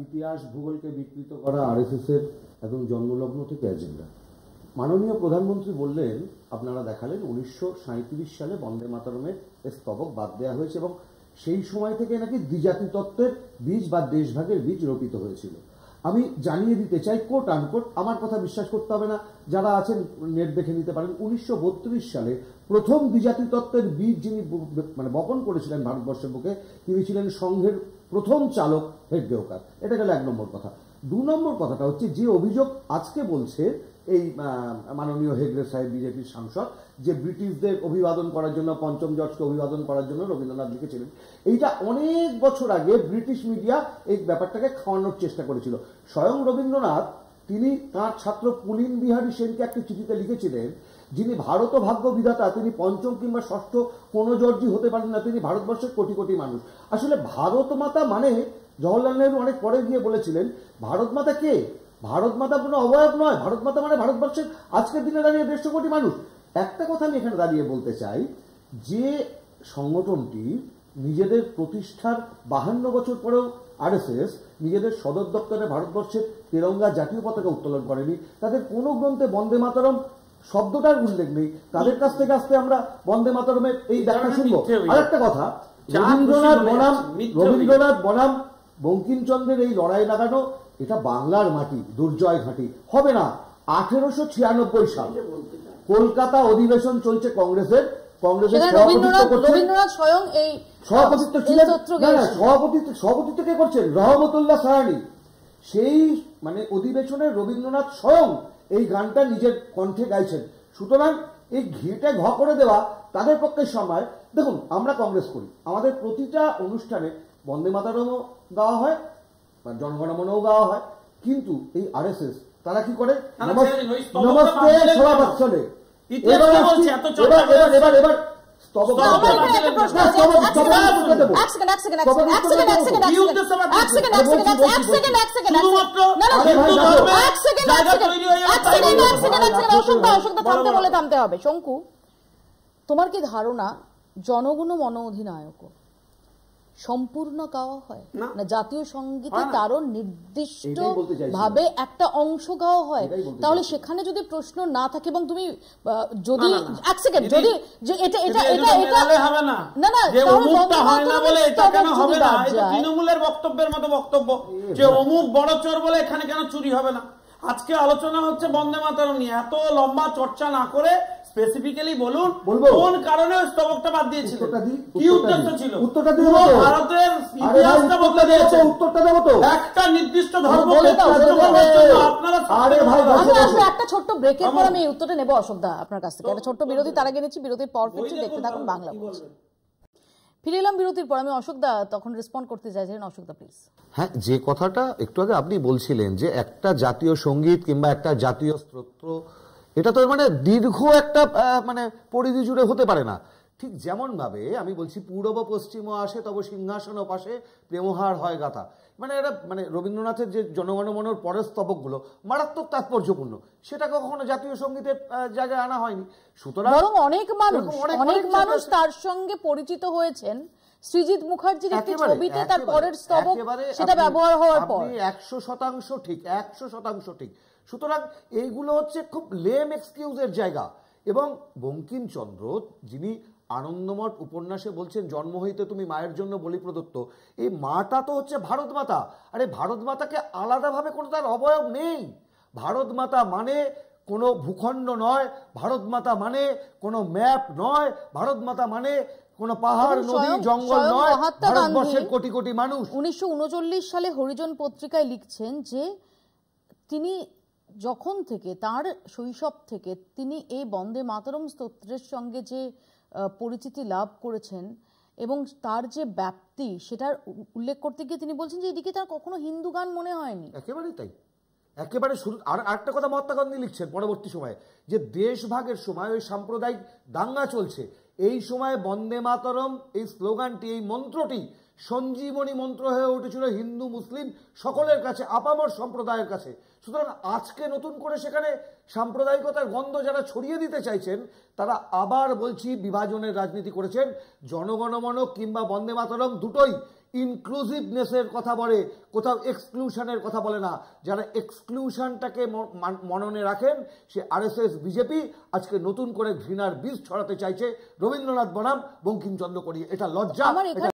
ইতিহাস ভূগোলকে বিকৃত করা আরএসএস এর একদম জন্মলগ্ন থেকে এজেন্ডা। মাননীয় প্রধানমন্ত্রী বললেন, আপনারা দেখালেন 1937 সালে বন্দে মাতরমের স্তবক বাদ দেওয়া হয়েছে এবং সেই সময় থেকে নাকি দ্বিজাতি তত্ত্বের বীজ বা দেশভাগের বীজ রোপিত হয়েছিল। আমি জানিয়ে দিতে চাই, কোট আনকোট, আমার কথা বিশ্বাস করতে হবে না, যারা আছেন নেট দেখে নিতে পারেন, 1932 সালে প্রথম দ্বিজাতি তত্ত্বের বীজ যিনি বপন করেছিলেন ভারতবর্ষের বুকে, তিনি ছিলেন সংঘের প্রথম চালক হেগডেওকার। এটা গেল 1 নম্বর কথা। 2 নম্বর কথাটা হচ্ছে, যে অভিযোগ আজকে বলছে এই মাননীয় হেগড়ে সাহেব, বিজেপির সাংসদ, যে ব্রিটিশদের অভিবাদন করার জন্য, পঞ্চম জর্জকে অভিবাদন করার জন্য রবীন্দ্রনাথ লিখেছিলেন, এইটা অনেক বছর আগে ব্রিটিশ মিডিয়া এই ব্যাপারটাকে খাওয়ানোর চেষ্টা করেছিল। স্বয়ং রবীন্দ্রনাথ তিনি তাঁর ছাত্র পুলিন বিহারী সেনকে একটি চিঠিতে লিখেছিলেন, যিনি ভারত ভাগ্য বিধাতা, তিনি পঞ্চম কিংবা ষষ্ঠ কোনো জর্জি হতে পারেন না, তিনি ভারতবর্ষের কোটি কোটি মানুষ। আসলে ভারত মাতা মানে, জওহরলাল নেহরু অনেক পরে গিয়ে বলেছিলেন, ভারত মাতা কে? ভারত মাতা কোনো অবয়ব নয়, ভারত মাতা মানে ভারতবর্ষের আজকের দিনে দাঁড়িয়ে 150 কোটি মানুষ। একটা কথা আমি এখানে দাঁড়িয়ে বলতে চাই, যে সংগঠনটি নিজেদের প্রতিষ্ঠার 52 বছর পরেও আরএসএস নিজেদের সদর দপ্তরে ভারতবর্ষের তেরঙ্গা জাতীয় পতাকা উত্তোলন করেনি, তাদের কোনো গ্রন্থে বন্দে মাতরম শব্দটার উল্লেখ নেই, তাদের কাছ থেকে আসতে আমরা বন্দে মাতরমের এই দেখা শুনবো। আরেকটা কথা, রবীন্দ্রনাথ বনাম বঙ্কিমচন্দ্রের এই লড়াই লাগানো, এটা বাংলার মাটি, দুর্জয় ঘাঁটি হবে না। 1896 সাল কলকাতা অধিবেশন চলছে কংগ্রেসের, রবীন্দ্রনাথ স্বয়ং এই সভাপতিত্ব ছিলেন, সভাপতিত্ব কে করছেন? রহমতুল্লাহ সাহানি। সেই অধিবেশনে রবীন্দ্রনাথ স্বয়ং এই গানটা নিজের কণ্ঠে গাইছেন। সুতরাং এই ঘেঁটে ঘ করে দেওয়া তাদের পক্ষে সময়। দেখুন, আমরা কংগ্রেস করি, আমাদের প্রতিটা অনুষ্ঠানে বন্দে মাতরমও গাওয়া হয়, জনগণমনও গাওয়া হয়, কিন্তু এই আরএসএস তারা কি করে? নমস্তে সভাবৎসলে। থামতে হবে। শঙ্কু, তোমার কি ধারণা জনগণমন অধিনায়ক সম্পূর্ণ গাওয়া হয় না? জাতীয় সঙ্গীতে তারও নির্দিষ্ট ভাবে একটা অংশ গাওয়া হয়, তাহলে সেখানে যদি প্রশ্ন না থাকে, এবং তুমি যদি এক সেকেন্ড, যদি এটা এটা এটা এটা হবে না, না না, হয় না বলে এটা কেন হবে না? এটা তৃণমূলের বক্তব্যের মতো বক্তব্য যে অমুক বড় চোর বলে এখানে কেন চুরি হবে না। আজকে আলোচনা হচ্ছে বন্দে মাতরম নিয়ে, এত লম্বা চর্চা না করে স্পেসিফিক্যালি বলুন কোন কারণে স্তবকটা বাদ দিয়েছিল, কি উদ্দেশ্য ছিল? উত্তরটা দিও। ভারতের ইতিহাসটা বদলে দিয়েছে, উত্তরটা দেব তো। একটা নির্দিষ্ট ধর্ম আপনারা, আরে ভাই আসলে একটা ছোট্ট ব্রেকের পর আমি এই উত্তরটা নেব অশোকদা আপনার কাছ থেকে। একটা ছোট্ট বিরতি তার আগে নিচ্ছি, বিরতির পর ফিরছি, দেখতে থাকুন বাংলা বলছি। ফিরে এলাম বিরতির পর। আমি অশোকদা তখন রেসপন্ড করতে চাইছিলেন, অশোকদা প্লিজ। হ্যাঁ, যে কথাটা একটু আগে আপনি বলছিলেন যে একটা জাতীয় সঙ্গীত কিংবা একটা জাতীয় স্তোত্র, এটা তো দীর্ঘ একটা পরিধি জুড়ে হতে পারে না। ঠিক যেমন ভাবে আমি বলছি, পূর্ব পশ্চিম আসে তবে সিংহাসন পাশে প্রেমহার হয় গাথা, এটা রবীন্দ্রনাথের যে জনগণমনর পরের স্তবকগুলো মারাত্মক তাৎপর্যপূর্ণ, সেটা কখনো জাতীয় সঙ্গীতের জায়গায় আনা হয়নি। সুতরাং অনেক মানুষ তার সঙ্গে পরিচিত হয়েছেন শ্রীজিৎ মুখার্জির একটি ছবিতে, তার পরের স্তবক সেটা ব্যবহার হওয়ার পর। 100% ঠিক, 100% ঠিক। সুতরাং এইগুলো হচ্ছে খুব লেম এক্সকিউজের জায়গা। এবং বঙ্কিমচন্দ্র, যিনি আনন্দমঠ উপন্যাসে বলছেন, জন্ম হইতে তুমি মায়ের জন্য বলি প্রদত্ত, এই মাটা তো হচ্ছে ভারত মাতা। আরে ভারত মাতাকে আলাদাভাবে কোনো তার অবয়ব নেই। ভারত মাতা মানে কোনো ভূখণ্ড নয়, ভারত মাতা মানে কোনো ম্যাপ নয়, ভারত মাতা মানে কোনো পাহাড়, নদী, জঙ্গল নয়, ভারতবর্ষের কোটি কোটি মানুষ। 1939 সালে হরিজন পত্রিকায় লিখছেন যে তিনি যখন থেকে, তার শৈশব থেকে তিনি এই বন্দে মাতরম স্তোত্রের সঙ্গে যে পরিচিতি লাভ করেছেন এবং তার যে ব্যাপ্তি, সেটার উল্লেখ করতে গিয়ে তিনি বলছেন যে এদিকে তার কখনো হিন্দু গান মনে হয়নি। একেবারেই তাই, একেবারে শুরু। আর একটা কথা মহাত্মা গান্ধী লিখছেন পরবর্তী সময়ে, যে দেশভাগের সময় ওই সাম্প্রদায়িক দাঙ্গা চলছে, এই সময় বন্দে মাতরম এই স্লোগানটি, এই মন্ত্রটি সঞ্জীবনী মন্ত্র হয়ে উঠেছিল হিন্দু মুসলিম সকলের কাছে, আপামর সম্প্রদায়ের কাছে। সুতরাং আজকে নতুন করে সেখানে সাম্প্রদায়িকতার গন্ধ যারা ছড়িয়ে দিতে চাইছেন, তারা আবার বলছি বিভাজনের রাজনীতি করেছেন। জনগণমন কিংবা বন্দে মাতরম দুটোই ইনক্লুসিভনেসের কথা বলে, কোথাও এক্সক্লুশনের কথা বলে না। যারা এক্সক্লুশনটাকে মননে রাখেন সে আরএসএস বিজেপি আজকে নতুন করে ঘৃণার বীজ ছড়াতে চাইছে রবীন্দ্রনাথ বনাম বঙ্কিমচন্দ্র করিয়ে। এটা লজ্জা।